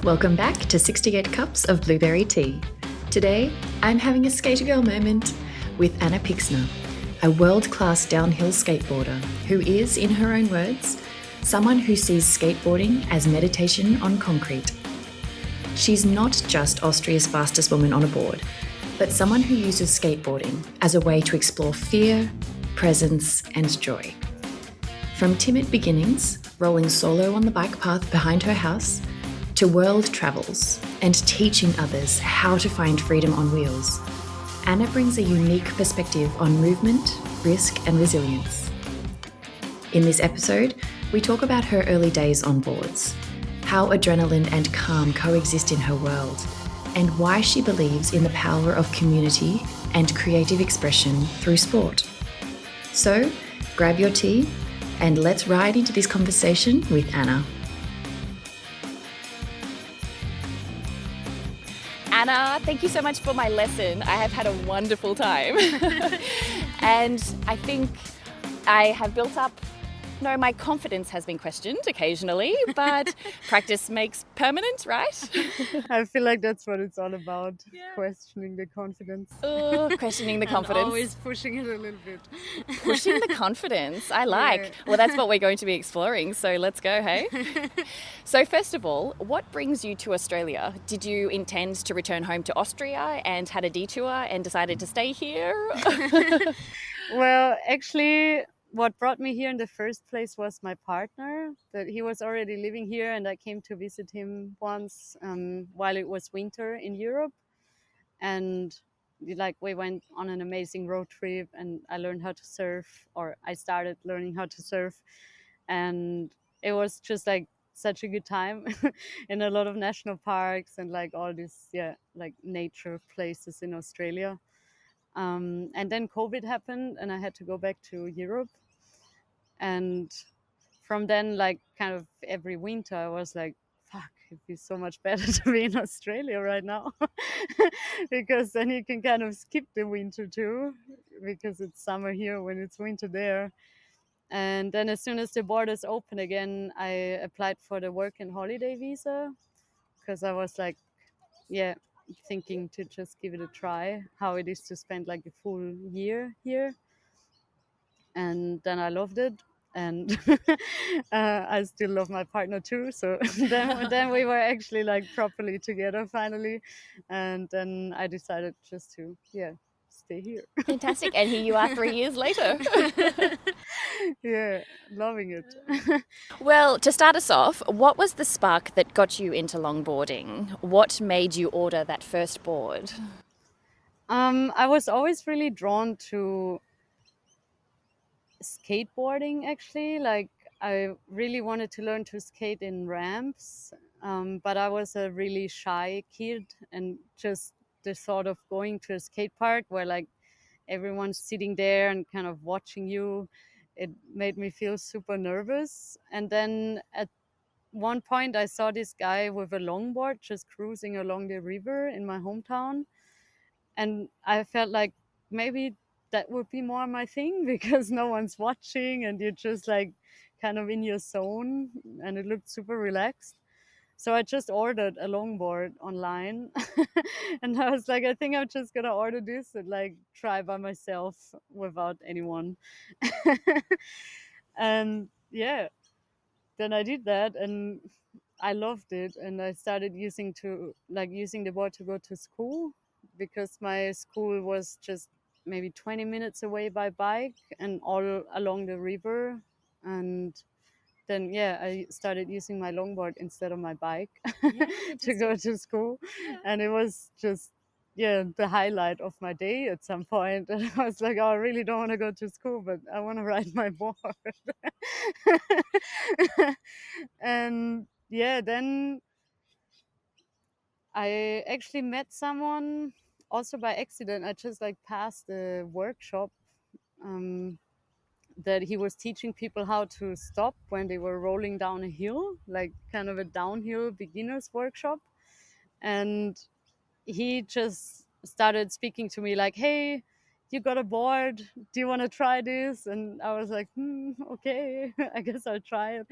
Welcome back to 68 Cups of Blueberry Tea. Today, I'm having a skater girl moment with Anna Pixner, a world-class downhill skateboarder who is, in her own words, someone who sees skateboarding as meditation on concrete. She's not just Austria's fastest woman on a board, but someone who uses skateboarding as a way to explore fear, presence, and joy. From timid beginnings, rolling solo on the bike path behind her house, to world travels and teaching others how to find freedom on wheels, Anna brings a unique perspective on movement, risk, and resilience. In this episode, we talk about her early days on boards, how adrenaline and calm coexist in her world, and why she believes in the power of community and creative expression through sport. So, grab your tea and let's ride into this conversation with Anna. Anna, thank you so much for my lesson. I have had a wonderful time. And I think I have built up, no, my confidence has been questioned occasionally, but practice makes permanent, right? I feel like that's what it's all about, questioning the confidence. Oh, questioning the confidence. And always pushing it a little bit. Pushing the confidence, I like. Yeah. Well, that's what we're going to be exploring, so let's go, hey? So first of all, what brings you to Australia? Did you intend to return home to Austria and had a detour and decided to stay here? Well, actually, what brought me here in the first place was my partner. That he was already living here, and I came to visit him once while it was winter in Europe. And we went on an amazing road trip, and I learned how to surf, or I started learning how to surf, and it was just like such a good time in a lot of national parks and like all these nature places in Australia. And then COVID happened, and I had to go back to Europe. And from then, like kind of every winter, I was like, fuck, it'd be so much better to be in Australia right now. Because then you can kind of skip the winter too, because it's summer here when it's winter there. And then as soon as the borders open again, I applied for the work and holiday visa, because I was like, thinking to just give it a try, how it is to spend like a full year here. And then I loved it. And I still love my partner too. So then we were actually like properly together finally. And then I decided just to, stay here. Fantastic. And here you are 3 years later. Yeah, loving it. Well, to start us off, what was the spark that got you into longboarding? What made you order that first board? I was always really drawn to skateboarding, actually. Like, I really wanted to learn to skate in ramps, but I was a really shy kid, and just the thought of going to a skate park where like everyone's sitting there and kind of watching you, it made me feel super nervous. And then at one point I saw this guy with a longboard just cruising along the river in my hometown, and I felt like maybe that would be more my thing because no one's watching and you're just like kind of in your zone, and it looked super relaxed. So I just ordered a longboard online. And I was like, I think I'm just gonna order this and like try by myself without anyone. And yeah, then I did that, and I loved it, and I started using the board to go to school, because my school was just maybe 20 minutes away by bike and all along the river. And then I started using my longboard instead of my bike to go to school. And it was just the highlight of my day at some point. And I was like, oh, I really don't want to go to school, but I want to ride my board. And then I actually met someone also by accident. I just like passed a workshop that he was teaching people how to stop when they were rolling down a hill, like kind of a downhill beginners workshop. And he just started speaking to me like, hey, you got a board, do you want to try this? And I was like, okay, I guess I'll try it.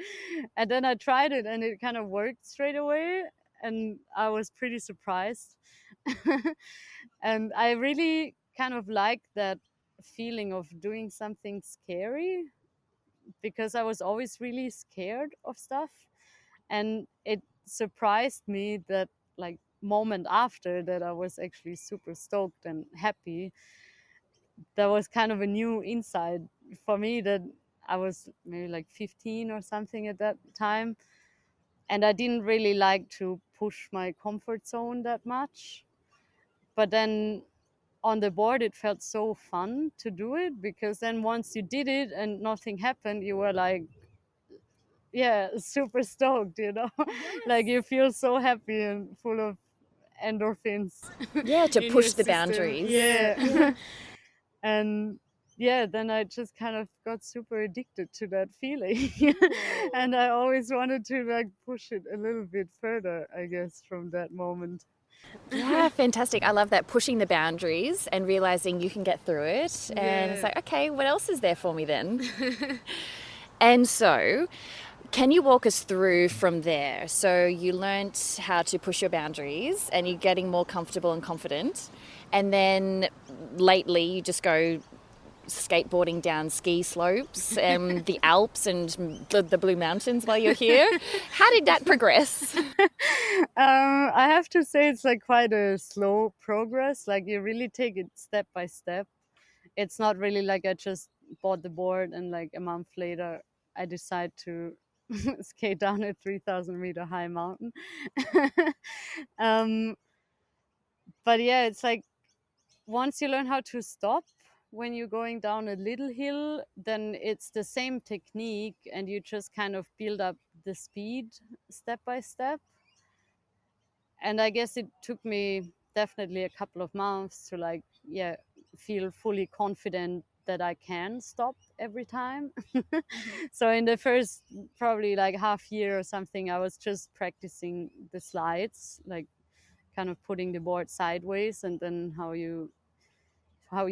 And then I tried it, and it kind of worked straight away. and I was pretty surprised. And I really kind of like that feeling of doing something scary, because I was always really scared of stuff. And it surprised me that, like, moment after that, I was actually super stoked and happy. That was kind of a new insight for me, that I was maybe like 15 or something at that time, and I didn't really like to push my comfort zone that much. But then on the board, it felt so fun to do it, because then once you did it and nothing happened, you were like, yeah, super stoked, you know? Like, you feel so happy and full of endorphins Yeah, to in your push the system. boundaries. Yeah. And yeah, then I just kind of got super addicted to that feeling. And I always wanted to, like, push it a little bit further, I guess, from that moment. Yeah, fantastic. I love that, pushing the boundaries and realizing you can get through it. And it's Yeah. like, okay, what else is there for me then? And so, can you walk us through from there? So, you learnt how to push your boundaries and you're getting more comfortable and confident. And then lately, you just go skateboarding down ski slopes and the Alps and the Blue Mountains while you're here. How did that progress? I have to say it's like quite a slow progress. Like, you really take it step by step. It's not really like I just bought the board and like a month later I decide to skate down a 3,000-meter high mountain. um, but yeah, it's like, once you learn how to stop when you're going down a little hill, then it's the same technique and you just kind of build up the speed step by step. And I guess it took me definitely a couple of months to, like, yeah, feel fully confident that I can stop every time. So in the first probably like half year or something, I was just practicing the slides, like kind of putting the board sideways, and then how you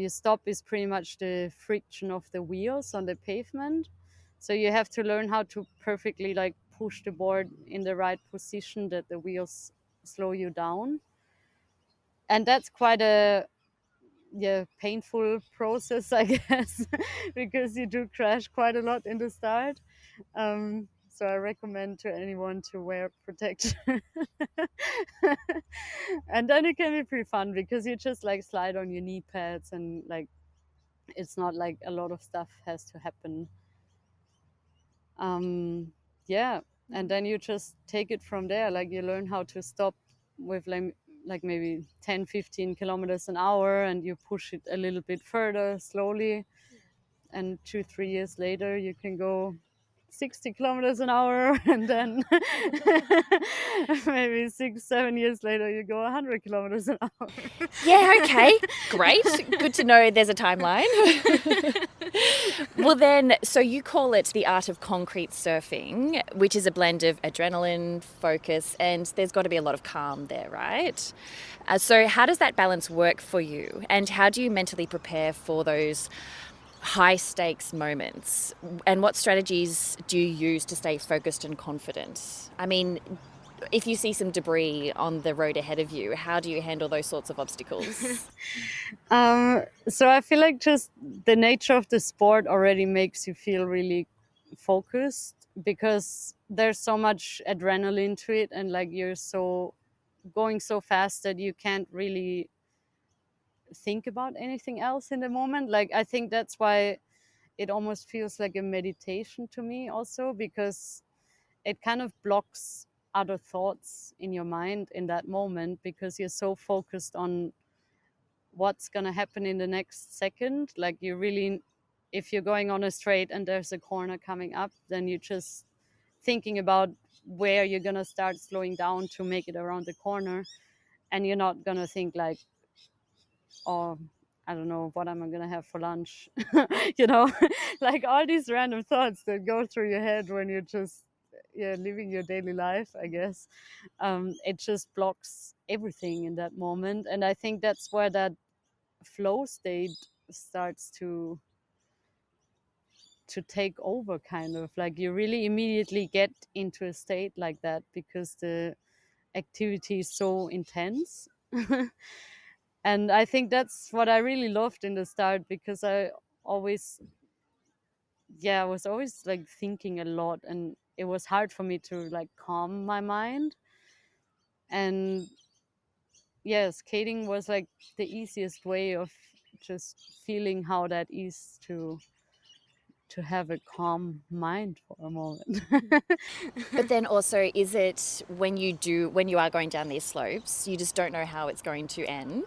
stop is pretty much the friction of the wheels on the pavement. So you have to learn how to perfectly, like, push the board in the right position that the wheels slow you down. And that's quite a, yeah, painful process, I guess, because you do crash quite a lot in the start. So I recommend to anyone to wear protection. And then it can be pretty fun because you just, like, slide on your knee pads, and, like, it's not like a lot of stuff has to happen. Yeah, and then you just take it from there. Like, you learn how to stop with, like maybe 10-15 kilometers an hour, and you push it a little bit further slowly, and 2-3 years later you can go 60 kilometers an hour, and then maybe 6-7 years later you go 100 kilometers an hour. Yeah, okay, great. Good to know there's a timeline. Well then, so you call it the art of concrete surfing, which is a blend of adrenaline, focus, and there's got to be a lot of calm there, right? So how does that balance work for you? And how do you mentally prepare for those high stakes moments? And what strategies do you use to stay focused and confident? I mean, if you see some debris on the road ahead of you, how do you handle those sorts of obstacles? So I feel like just the nature of the sport already makes you feel really focused, because there's so much adrenaline to it, and, like, you're so going so fast that you can't really think about anything else in the moment. Like, I think that's why it almost feels like a meditation to me also, because it kind of blocks other thoughts in your mind in that moment, because you're so focused on what's going to happen in the next second. Like, you really, if you're going on a straight and there's a corner coming up, then you're just thinking about where you're going to start slowing down to make it around the corner, and you're not going to think like, oh, I don't know what am I going to have for lunch. you know like all these random thoughts that go through your head when you're just, yeah, living your daily life, I guess. It just blocks everything in that moment, and I think that's where that flow state starts to take over, kind of like you really immediately get into a state like that, because the activity so intense. And I think that's what I really loved in the start, because always I was always like thinking a lot, and it was hard for me to like calm my mind. And yeah, skating was like the easiest way of just feeling how that is to have a calm mind for a moment. But then also, is it when you are going down these slopes, you just don't know how it's going to end?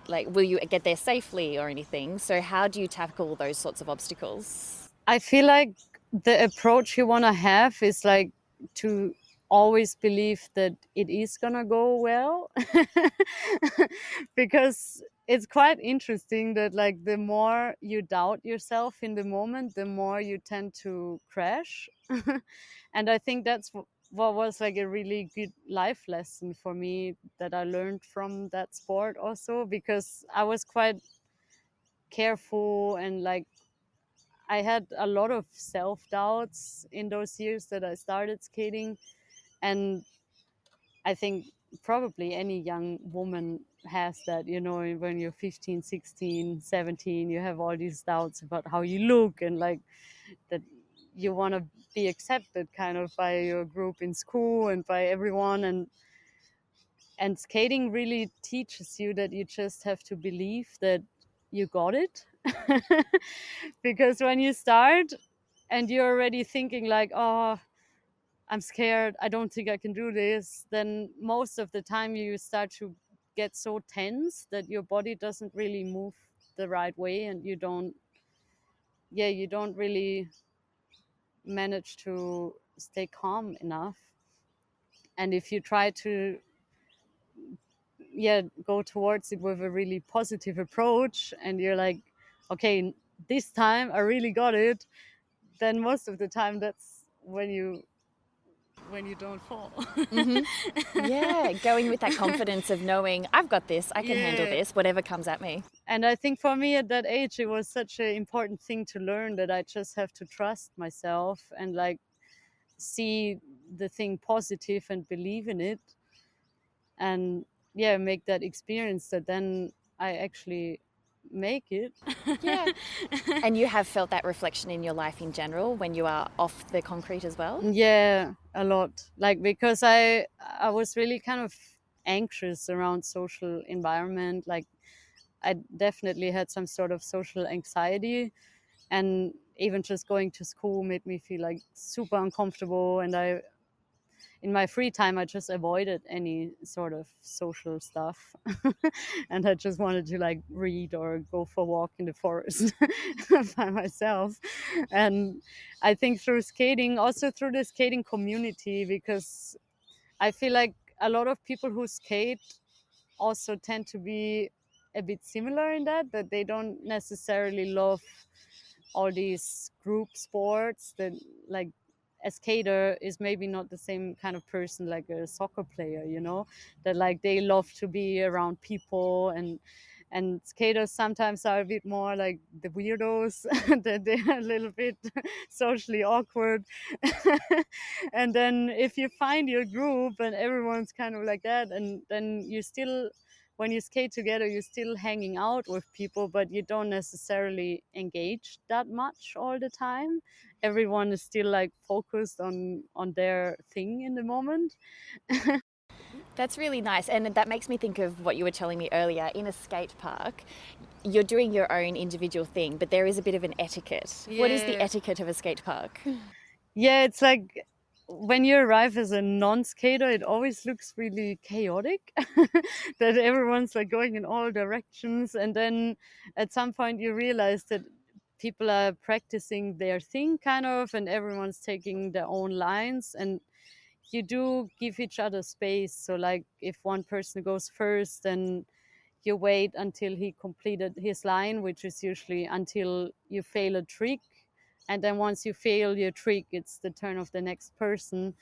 Like, will you get there safely or anything? So how do you tackle those sorts of obstacles? I feel like the approach you want to have is like to always believe that it is gonna go well. Because it's quite interesting that like the more you doubt yourself in the moment, the more you tend to crash. And I think that's what was like a really good life lesson for me that I learned from that sport also, because I was quite careful, and like I had a lot of self doubts in those years that I started skating. And I think probably any young woman has that, when you're 15, 16, 17, you have all these doubts about how you look, and like that you want to be accepted kind of by your group in school and by everyone. And skating really teaches you that you just have to believe that you got it. Because when you start and you're already thinking like, oh, I'm scared, I don't think I can do this, then most of the time you start to get so tense that your body doesn't really move the right way, and you don't really manage to stay calm enough. And if you try to go towards it with a really positive approach, and you're like, okay, this time I really got it, then most of the time that's when you don't fall. Yeah, going with that confidence of knowing I've got this, I can handle Yeah. this, whatever comes at me. And I think for me at that age, it was such an important thing to learn, that I just have to trust myself and like see the thing positive and believe in it, and make that experience that then I actually make it. Yeah. And you have felt that reflection in your life in general when you are off the concrete as well? Yeah, a lot. Like, because I was really kind of anxious around social environment. Like, I definitely had some sort of social anxiety, and even just going to school made me feel like super uncomfortable. And in my free time, I just avoided any sort of social stuff. And I just wanted to like read or go for a walk in the forest by myself. And I think through skating, also through the skating community, because I feel like a lot of people who skate also tend to be a bit similar in that they don't necessarily love all these group sports. That like a skater is maybe not the same kind of person like a soccer player, that like they love to be around people. And skaters sometimes are a bit more like the weirdos, that they're a little bit socially awkward. And then if you find your group and everyone's kind of like that, and then you still, when you skate together, you're still hanging out with people, but you don't necessarily engage that much all the time. Everyone is still like focused on their thing in the moment. That's really nice. And that makes me think of what you were telling me earlier. In a skate park, you're doing your own individual thing, but there is a bit of an etiquette. What is the Yeah. etiquette of a skate park? Yeah, it's like when you arrive as a non-skater, it always looks really chaotic. That everyone's like going in all directions, and then at some point you realize that people are practicing their thing kind of, and everyone's taking their own lines, and you do give each other space. So like if one person goes first, then you wait until he completed his line, which is usually until you fail a trick. And then once you fail your trick, it's the turn of the next person.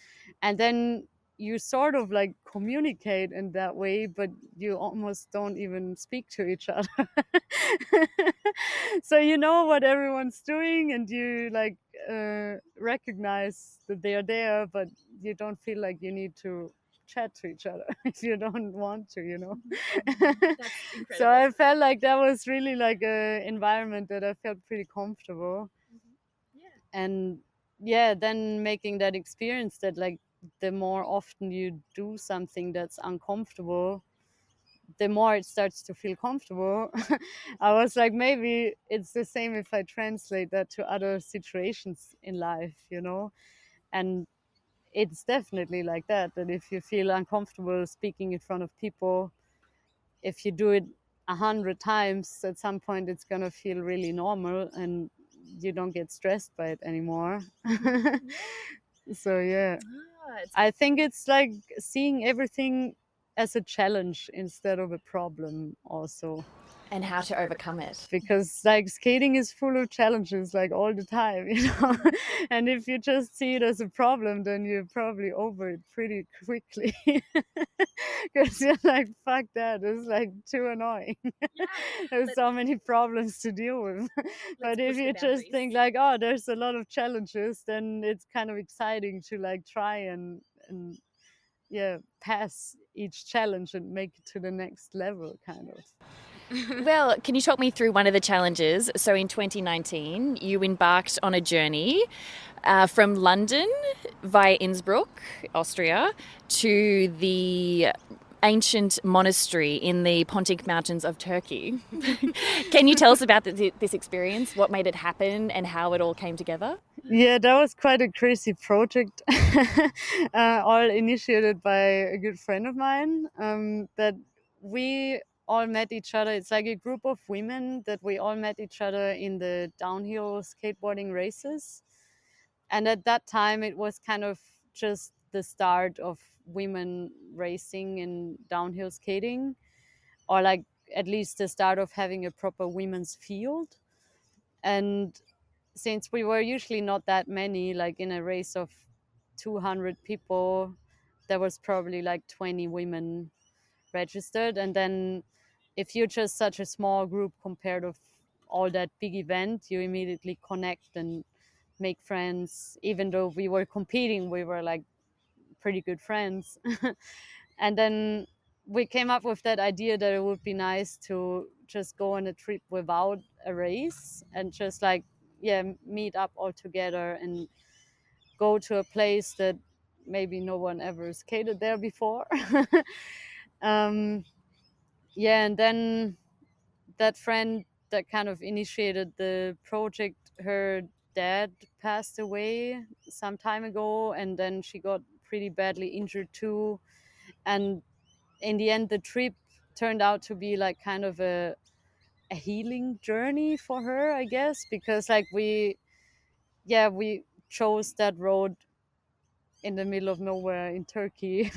And then you sort of like communicate in that way, but you almost don't even speak to each other. So you know what everyone's doing, and you like recognize that they are there, but you don't feel like you need to chat to each other if you don't want to, That's incredible. So I felt like that was really like a environment that I felt pretty comfortable. Yeah. And yeah, then making that experience that like the more often you do something that's uncomfortable, the more it starts to feel comfortable. I was like, maybe it's the same if I translate that to other situations in life, and it's definitely like that if you feel uncomfortable speaking in front of people, if you do it 100 times, at some point it's gonna feel really normal and you don't get stressed by it anymore. So yeah, I think it's like seeing everything as a challenge instead of a problem also, And how to overcome it. because like skating is full of challenges like all the time, and if you just see it as a problem, then you're probably over it pretty quickly. Because you're like, fuck that, it's like too annoying. There's so many problems to deal with. But if you just think like, oh, there's a lot of challenges, then it's kind of exciting to like try and yeah, pass each challenge and make it to the next level kind of. Well, can you talk me through one of the challenges? So in 2019, you embarked on a journey from London via Innsbruck, Austria, to the ancient monastery in the Pontic Mountains of Turkey. Can you tell us about this experience, what made it happen and how it all came together? Yeah, that was quite a crazy project, all initiated by a good friend of mine, that we all met each other. It's like a group of women that we all met each other in the downhill skateboarding races. And at that time, it was kind of just the start of women racing in downhill skating, or like at least the start of having a proper women's field. And since we were usually not that many, like in a race of 200 people, there was probably like 20 women registered. And then if you're just such a small group compared to all that big event, you immediately connect and make friends. Even though we were competing, we were like pretty good friends. And then we came up with that idea that it would be nice to just go on a trip without a race and just like, yeah, meet up all together and go to a place that maybe no one ever skated there before. Yeah, and then that friend that kind of initiated the project, her dad passed away some time ago, and then she got pretty badly injured too. And in the end, the trip turned out to be like kind of a healing journey for her, I guess, because like we chose that road in the middle of nowhere in Turkey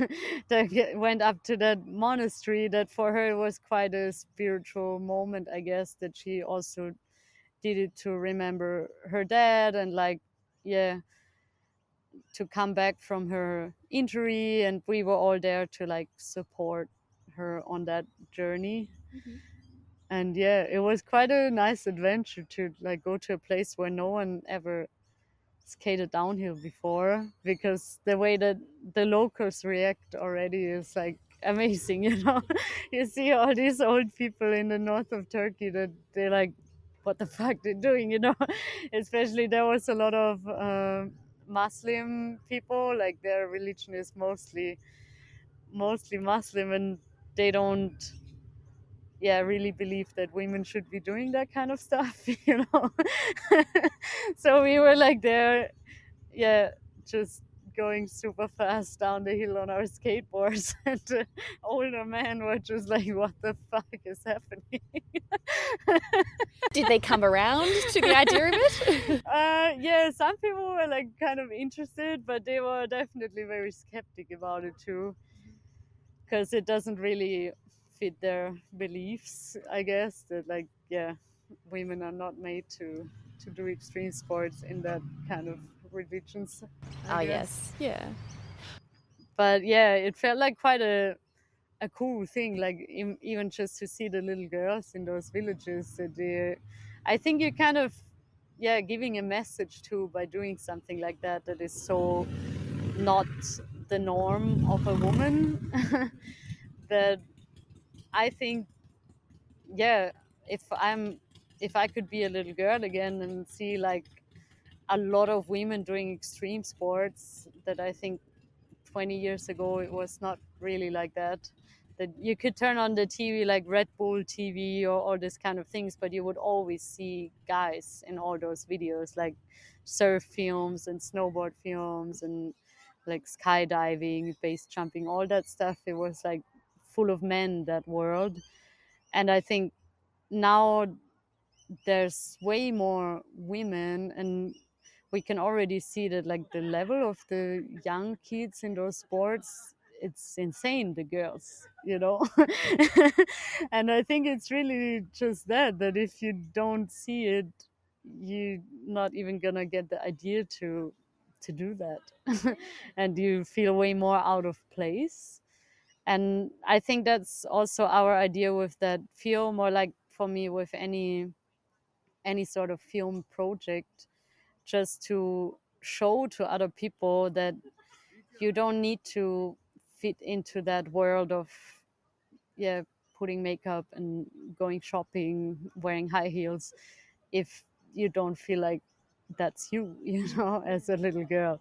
that went up to that monastery, that for her was quite a spiritual moment, I guess, that she also did it to remember her dad and like, yeah, to come back from her injury. And we were all there to like support her on that journey. And yeah, it was quite a nice adventure to like go to a place where no one ever skated downhill before, because the way that the locals react already is like amazing. You see all these old people in the north of Turkey that they're like, what the fuck they're doing, especially there was a lot of Muslim people, like their religion is mostly Muslim, and they don't really believe that women should be doing that kind of stuff. So we were like there, just going super fast down the hill on our skateboards, and the older men were just like, what the fuck is happening? Did they come around to the idea of it? Yeah, some people were like kind of interested, but they were definitely very skeptic about it too, because it doesn't really fit their beliefs, I guess, that like, yeah, women are not made to do extreme sports in that kind of religions, I guess. Yes, yeah. But yeah, it felt like quite a cool thing, like even just to see the little girls in those villages, that I think you're kind of giving a message too by doing something like that, that is so not the norm of a woman. That I think, yeah, if I could be a little girl again and see like a lot of women doing extreme sports, that I think 20 years ago it was not really like that. That you could turn on the TV like Red Bull TV or all this kind of things, but you would always see guys in all those videos, like surf films and snowboard films and like skydiving, base jumping, all that stuff. It was like full of men, that world. And I think now there's way more women, and we can already see that like the level of the young kids in those sports, it's insane, the girls, you know. And I think it's really just that if you don't see it, you're not even gonna get the idea to do that. And you feel way more out of place. And I think that's also our idea with that film, or like for me with any sort of film project, just to show to other people that you don't need to fit into that world of, yeah, putting makeup and going shopping, wearing high heels, if you don't feel like that's you, you know, as a little girl.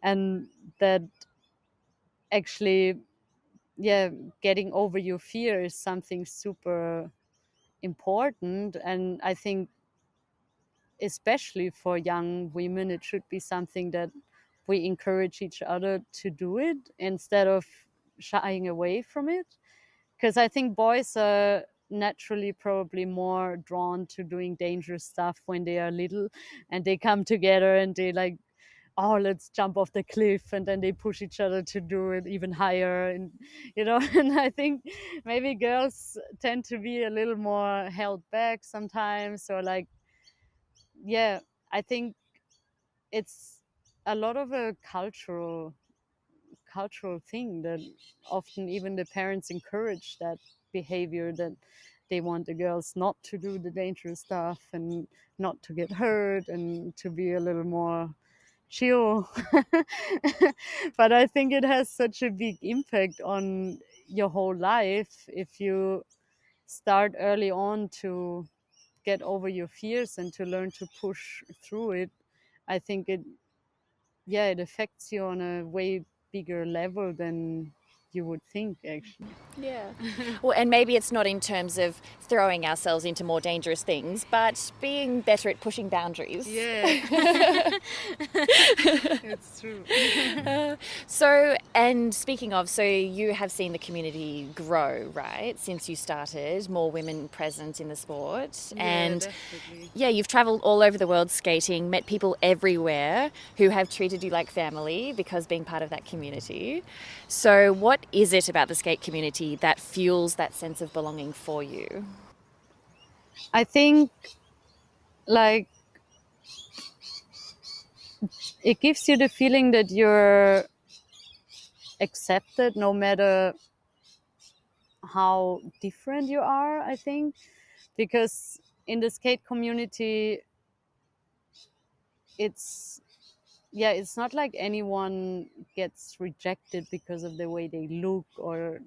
And that actually, yeah, getting over your fear is something super important. And I think especially for young women, it should be something that we encourage each other to do it instead of shying away from it. Because I think boys are naturally probably more drawn to doing dangerous stuff when they are little, and they come together and they like, oh, let's jump off the cliff, and then they push each other to do it even higher, and you know. And I think maybe girls tend to be a little more held back sometimes, or like, yeah, I think it's a lot of a cultural thing, that often even the parents encourage that behavior, that they want the girls not to do the dangerous stuff and not to get hurt and to be a little more chill. But I think it has such a big impact on your whole life if you start early on to get over your fears and to learn to push through it. I think it, yeah, it affects you on a way bigger level than you would think, actually. Yeah. Well, and maybe it's not in terms of throwing ourselves into more dangerous things, but being better at pushing boundaries. Yeah. It's true. So, and speaking of, so you have seen the community grow, right, since you started, more women present in the sport. And definitely. yeah, you've traveled all over the world skating, met people everywhere who have treated you like family because being part of that community. So what is it about the skate community that fuels that sense of belonging for you? I think like it gives you the feeling that you're accepted no matter how different you are, I think. Because in the skate community, it's, yeah, it's not like anyone gets rejected because of the way they look or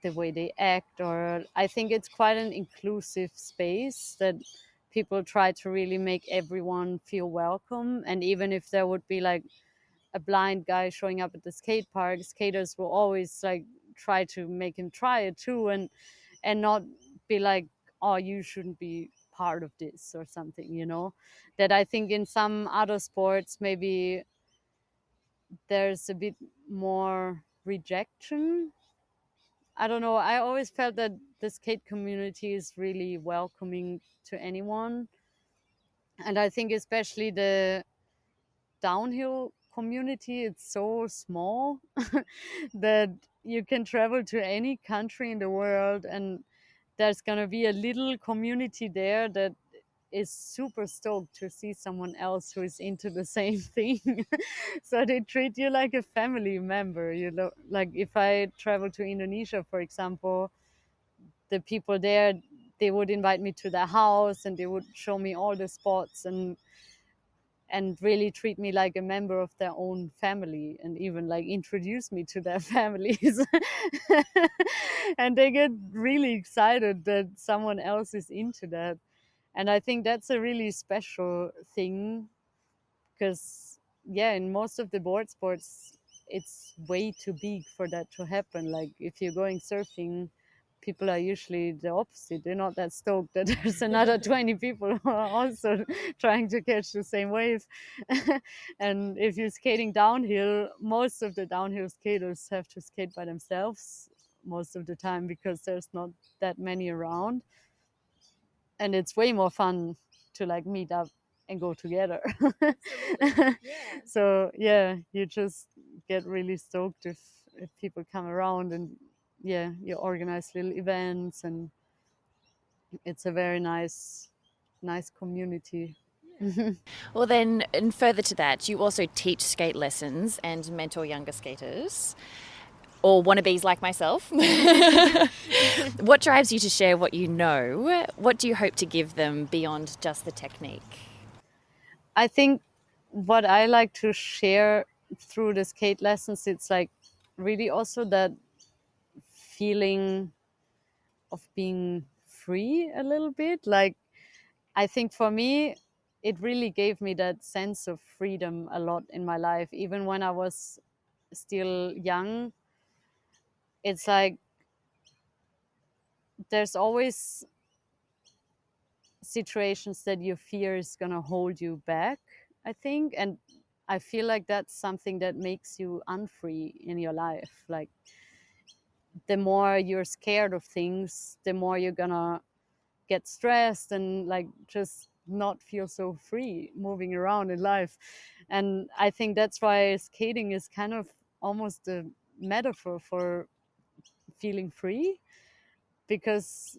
the way they act. Or I think it's quite an inclusive space that people try to really make everyone feel welcome. And even if there would be like a blind guy showing up at the skate park, skaters will always like try to make him try it too, and not be like, oh, you shouldn't be part of this or something, you know. That I think in some other sports maybe there's a bit more rejection. I don't know, I always felt that the skate community is really welcoming to anyone. And I think especially the downhill community, it's so small that you can travel to any country in the world, and there's going to be a little community there that is super stoked to see someone else who is into the same thing. So they treat you like a family member, you know. Like if I travel to Indonesia, for example, the people there, they would invite me to their house and they would show me all the spots, and really treat me like a member of their own family, and even like introduce me to their families. And they get really excited that someone else is into that. And I think that's a really special thing, because yeah, in most of the board sports it's way too big for that to happen. Like if you're going surfing, people are usually the opposite. They're not that stoked that there's another 20 people who are also trying to catch the same wave. And if you're skating downhill, most of the downhill skaters have to skate by themselves most of the time, because there's not that many around, and it's way more fun to like meet up and go together. Yeah. So yeah, you just get really stoked if people come around, and yeah, you organize little events, and it's a very nice community. Well, then, and further to that, you also teach skate lessons and mentor younger skaters, or wannabes like myself. What drives you to share what you know? What do you hope to give them beyond just the technique? I think what I like to share through the skate lessons, it's like really also that feeling of being free a little bit. Like I think for me, it really gave me that sense of freedom a lot in my life. Even when I was still young, it's like there's always situations that you fear is going to hold you back, I think. And I feel like that's something that makes you unfree in your life. Like the more you're scared of things, the more you're going to get stressed and like just not feel so free moving around in life. And I think that's why skating is kind of almost a metaphor for feeling free, because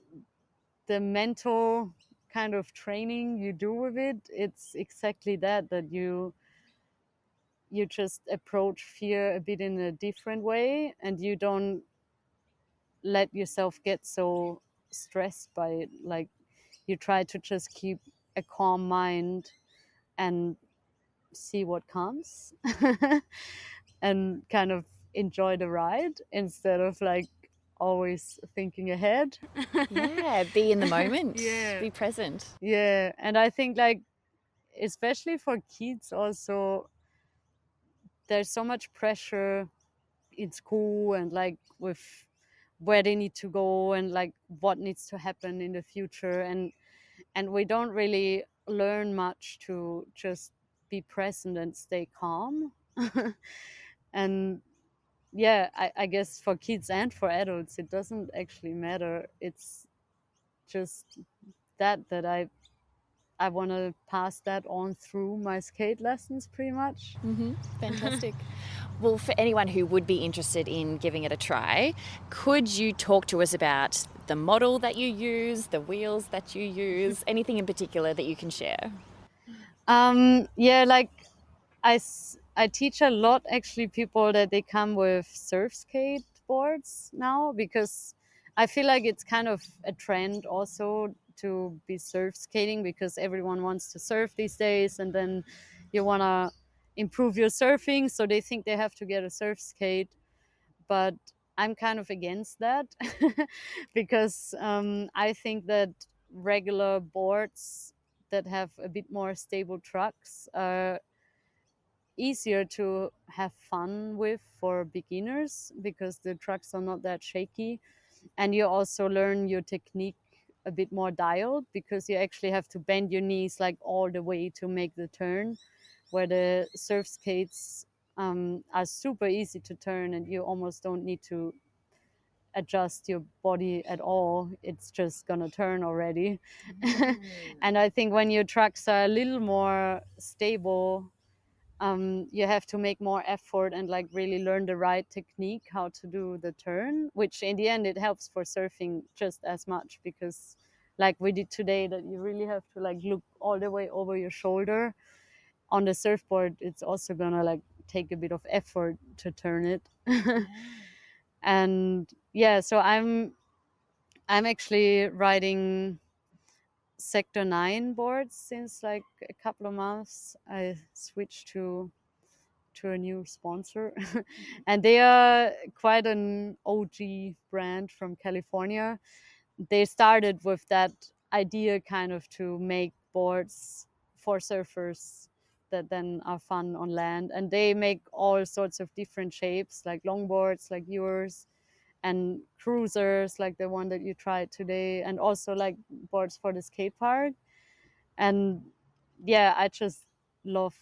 the mental kind of training you do with it, it's exactly that you just approach fear a bit in a different way, and you don't let yourself get so stressed by it. Like you try to just keep a calm mind and see what comes and kind of enjoy the ride instead of like always thinking ahead. Yeah, be in the moment, Yeah. be present. Yeah, and I think like especially for kids also, there's so much pressure in school and like with where they need to go and like what needs to happen in the future, and we don't really learn much to just be present and stay calm. And yeah, I guess for kids and for adults it doesn't actually matter. It's just that I want to pass that on through my skate lessons pretty much. Fantastic. Well, for anyone who would be interested in giving it a try, could you talk to us about the model that you use, the wheels that you use, anything in particular that you can share? Yeah, like I teach a lot actually people that they come with surf skateboards now, because I feel like it's kind of a trend also to be surf skating, because everyone wants to surf these days, and then you want to improve your surfing, so they think they have to get a surf skate. But I'm kind of against that because I think that regular boards that have a bit more stable trucks are easier to have fun with for beginners, because the trucks are not that shaky, and you also learn your technique a bit more dialed, because you actually have to bend your knees like all the way to make the turn, where the surf skates are super easy to turn, and you almost don't need to adjust your body at all. It's just gonna turn already. And I think when your trucks are a little more stable, you have to make more effort and like really learn the right technique how to do the turn, which in the end it helps for surfing just as much, because like we did today, that you really have to like look all the way over your shoulder. On the surfboard it's also gonna like take a bit of effort to turn it. And yeah, so I'm actually riding Sector 9 boards since like a couple of months. I switched to a new sponsor and they are quite an OG brand from California. They started with that idea kind of to make boards for surfers that then are fun on land, and they make all sorts of different shapes like longboards like yours and cruisers like the one that you tried today, and also like boards for the skate park. And yeah, I just love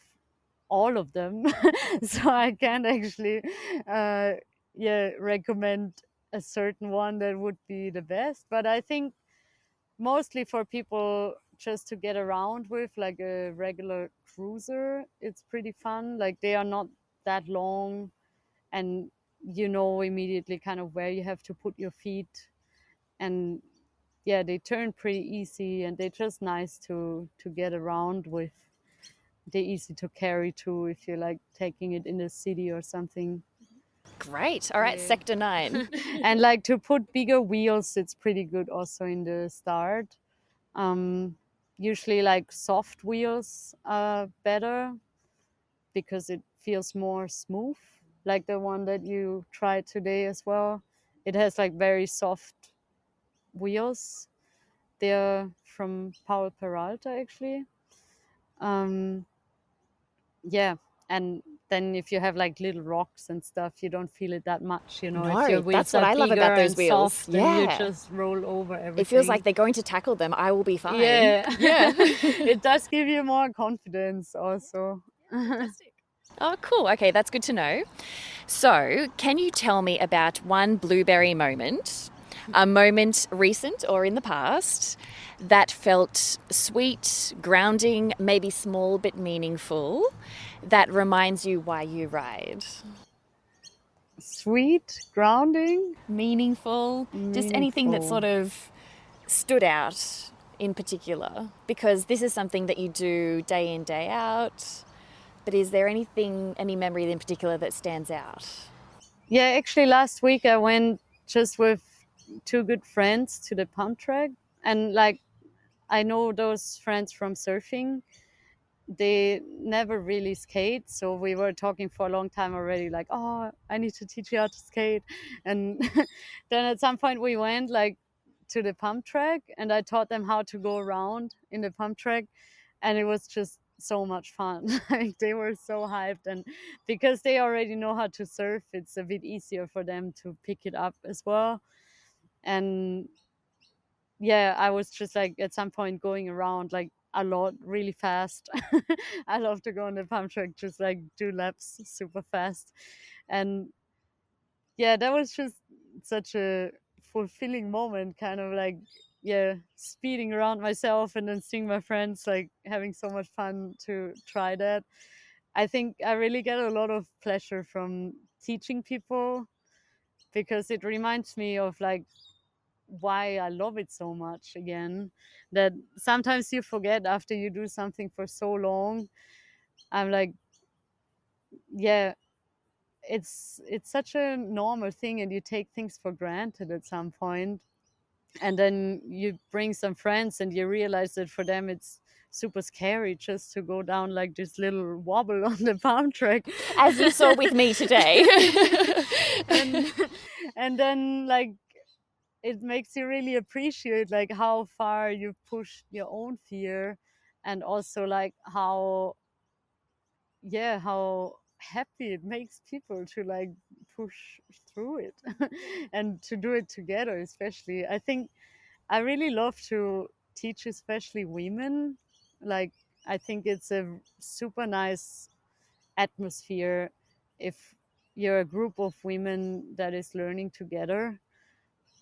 all of them. So I can't actually uh, yeah, recommend a certain one that would be the best, but I think mostly for people just to get around with, like a regular cruiser, it's pretty fun. Like they are not that long, and you know immediately kind of where you have to put your feet, and yeah, they turn pretty easy and they're just nice to get around with. They're easy to carry too if you're like taking it in the city or something. Great. All right, Yeah. Sector 9. And like to put bigger wheels, it's pretty good also in the start. Usually like soft wheels are better because it feels more smooth, like the one that you tried today as well. It has like very soft wheels. They're from Paul Peralta actually. Um, yeah, and then if you have like little rocks and stuff, you don't feel it that much, you know. If your No, wheels that's what are I love bigger about those and wheels. soft, then you Yeah. just roll over everything. It feels like they're going to tackle them. I will be fine. Yeah. Yeah. It does give you more confidence also. Oh, cool. Okay, that's good to know. So, can you tell me about one blueberry moment, a moment recent or in the past, that felt sweet, grounding, maybe small but meaningful, that reminds you why you ride? Sweet, grounding, Meaningful, just anything that sort of stood out in particular, because this is something that you do day in, day out. But is there anything, any memory in particular that stands out? Yeah, actually last week I went just with two good friends to the pump track, and like I know those friends from surfing. They never really skate, so we were talking for a long time already, like, oh, I need to teach you how to skate. And then at some point we went like to the pump track and I taught them how to go around in the pump track, and it was just so much fun. Like they were so hyped, and because they already know how to surf, it's a bit easier for them to pick it up as well. And yeah, I was just like at some point going around like a lot really fast. I love to go on the pump track, just like do laps super fast. And yeah, that was just such a fulfilling moment, kind of like, yeah, speeding around myself and then seeing my friends like having so much fun to try that. I think I really get a lot of pleasure from teaching people because it reminds me of like why I love it so much again. That sometimes you forget after you do something for so long. I'm like, yeah, it's such a normal thing and you take things for granted at some point. And then you bring some friends and you realize that for them it's super scary just to go down like this little wobble on the palm track. As you saw with me today. and, and then like it makes you really appreciate like how far you pushed your own fear, and also like how, yeah, how happy it makes people to like push through it and to do it together. Especially I think I really love to teach especially women. Like I think it's a super nice atmosphere if you're a group of women that is learning together,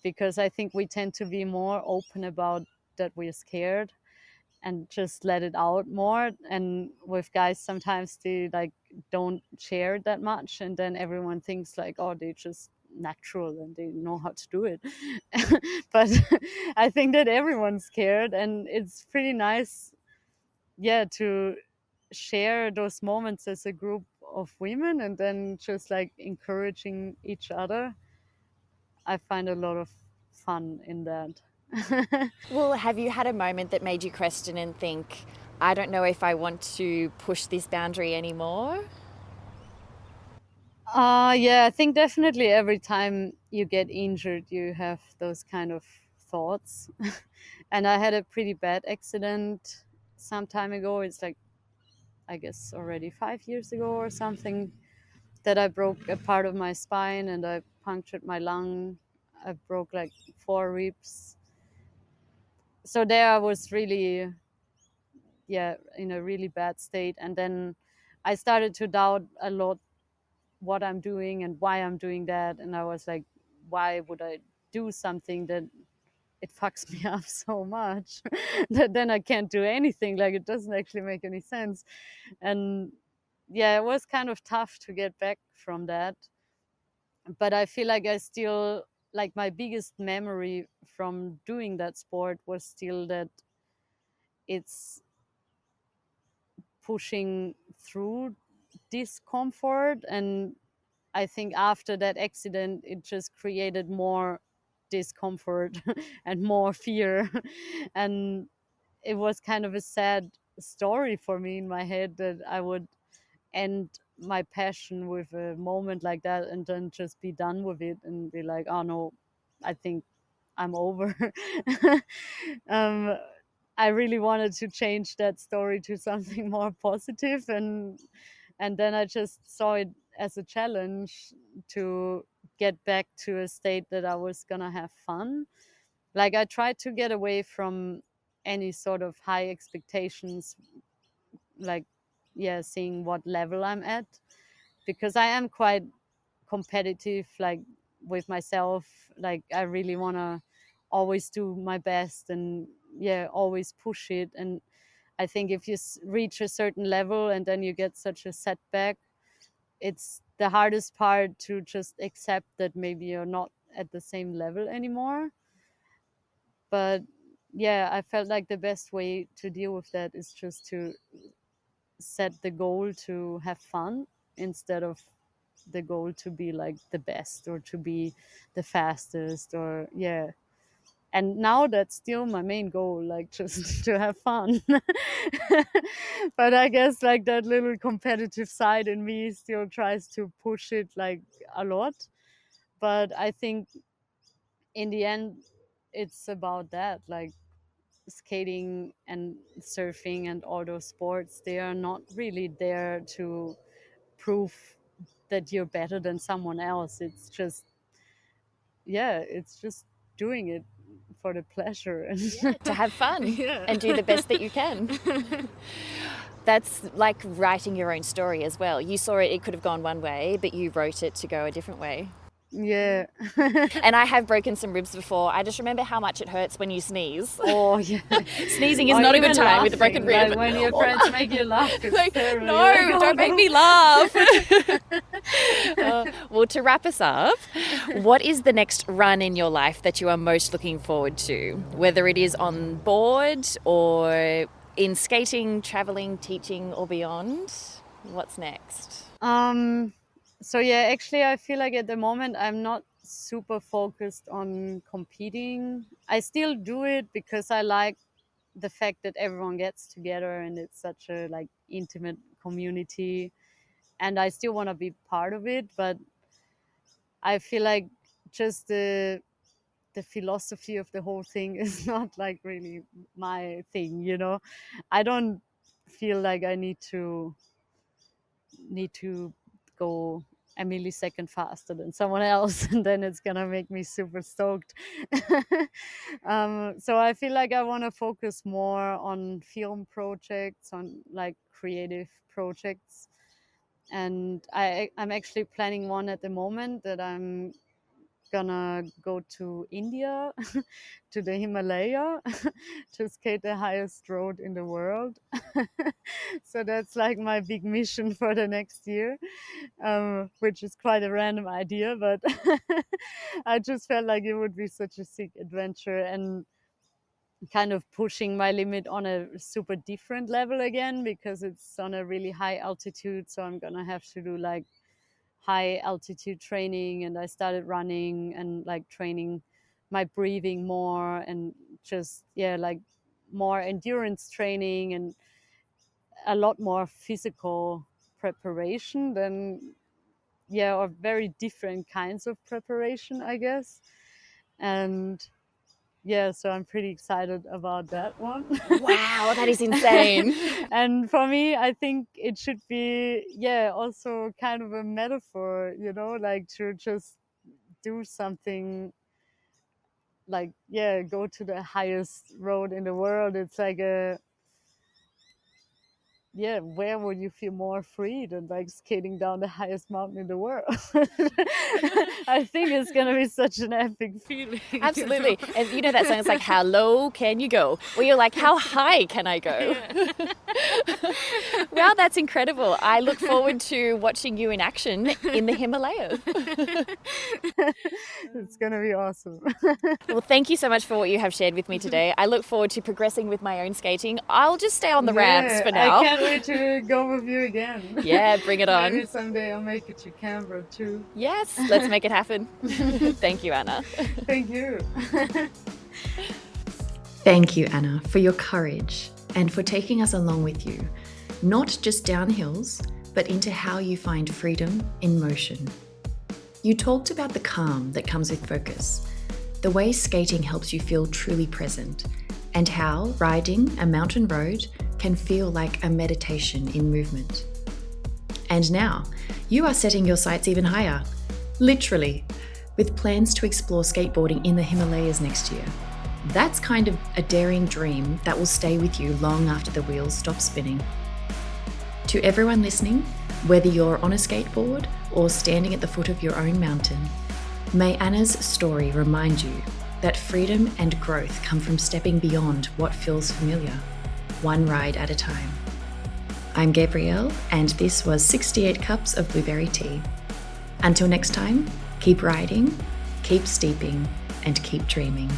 because I think we tend to be more open about that we're scared and just let it out more. And with guys, sometimes they like don't share it that much, and then everyone thinks like, oh, they just natural and they know how to do it. But I think that everyone's scared, and it's pretty nice, yeah, to share those moments as a group of women and then just like encouraging each other. I find a lot of fun in that. Well, have you had a moment that made you question and think, I don't know if I want to push this boundary anymore? Yeah, I think definitely every time you get injured, you have those kind of thoughts. And I had a pretty bad accident some time ago. It's like, I guess, already 5 years ago or something, that I broke a part of my spine and I punctured my lung. I broke like 4 ribs. So there I was really, yeah, in a really bad state. And then I started to doubt a lot what I'm doing and why I'm doing that. And I was like, why would I do something that it fucks me up so much that then I can't do anything? Like, it doesn't actually make any sense. And yeah, it was kind of tough to get back from that. But I feel like I still, like, my biggest memory from doing that sport was still that it's pushing through discomfort. And I think after that accident, it just created more discomfort and more fear. And it was kind of a sad story for me in my head that I would end my passion with a moment like that and then just be done with it and be like, oh no, I think I'm over. um, I really wanted to change that story to something more positive, and then I just saw it as a challenge to get back to a state that I was gonna have fun. Like, I tried to get away from any sort of high expectations, like, yeah, seeing what level I'm at, because I am quite competitive, like, with myself. Like, I really want to always do my best and, yeah, always push it. And I think if you reach a certain level and then you get such a setback, it's the hardest part to just accept that maybe you're not at the same level anymore. But yeah, I felt like the best way to deal with that is just to set the goal to have fun instead of the goal to be like the best or to be the fastest, or yeah. And now that's still my main goal, like, just to have fun. But I guess, like, that little competitive side in me still tries to push it like a lot. But I think in the end it's about that, like, skating and surfing and all those sports, they are not really there to prove that you're better than someone else. It's just, yeah, it's just doing it for the pleasure. And To have fun yeah. and do the best that you can. That's like writing your own story as well. You saw it could have gone one way, but you wrote it to go a different way. Yeah. And I have broken some ribs before. I just remember how much it hurts when you sneeze. Oh yeah. Sneezing is Or not a even good time with a broken laughing, rib. like, when your friends make you laugh, it's Like, terrible. no, You're like, don't make me laugh. Well, to wrap us up, what is the next run in your life that you are most looking forward to? Whether it is on board or in skating, traveling, teaching, or beyond? What's next? So yeah, actually, I feel like at the moment I'm not super focused on competing. I still do it because I like the fact that everyone gets together and it's such a, like, intimate community, and I still want to be part of it. But I feel like just the philosophy of the whole thing is not, like, really my thing, you know. I don't feel like I need to go a millisecond faster than someone else and then it's gonna make me super stoked. So I feel like I want to focus more on film projects, on, like, creative projects. And I'm actually planning one at the moment that I'm gonna go to India, to the Himalaya, to skate the highest road in the world. So that's, like, my big mission for the next year, which is quite a random idea, but I just felt like it would be such a sick adventure and kind of pushing my limit on a super different level again, because it's on a really high altitude. So I'm gonna have to do, like, high altitude training, and I started running and, like, training my breathing more, and just like more endurance training and a lot more physical preparation than or very different kinds of preparation, I guess. And so I'm pretty excited about that one. Wow, that is insane. And for me, I think it should be also kind of a metaphor, like to just do something like go to the highest road in the world. It's like where would you feel more free than like skating down the highest mountain in the world? I think it's gonna be such an epic feeling. Absolutely. And you know that song, it's like, how low can you go? Well, you're like, how high can I go? Wow, that's incredible. I look forward to watching you in action in the Himalayas. It's gonna be awesome. Well, thank you so much for what you have shared with me today. I look forward to progressing with my own skating. I'll just stay on the ramps for now. I can't wait to go with you again. Yeah, bring it on. Maybe someday I'll make it to Canberra too. Yes, let's make it happen. Thank you, Anna. Thank you. Thank you, Anna, for your courage and for taking us along with you, not just down hills, but into how you find freedom in motion. You talked about the calm that comes with focus, the way skating helps you feel truly present, and how riding a mountain road can feel like a meditation in movement. And now, you are setting your sights even higher, literally, with plans to explore skateboarding in the Himalayas next year. That's kind of a daring dream that will stay with you long after the wheels stop spinning. To everyone listening, whether you're on a skateboard or standing at the foot of your own mountain, may Anna's story remind you that freedom and growth come from stepping beyond what feels familiar, one ride at a time. I'm Gabrielle, and this was 68 Cups of Blueberry Tea. Until next time, keep riding, keep steeping, and keep dreaming.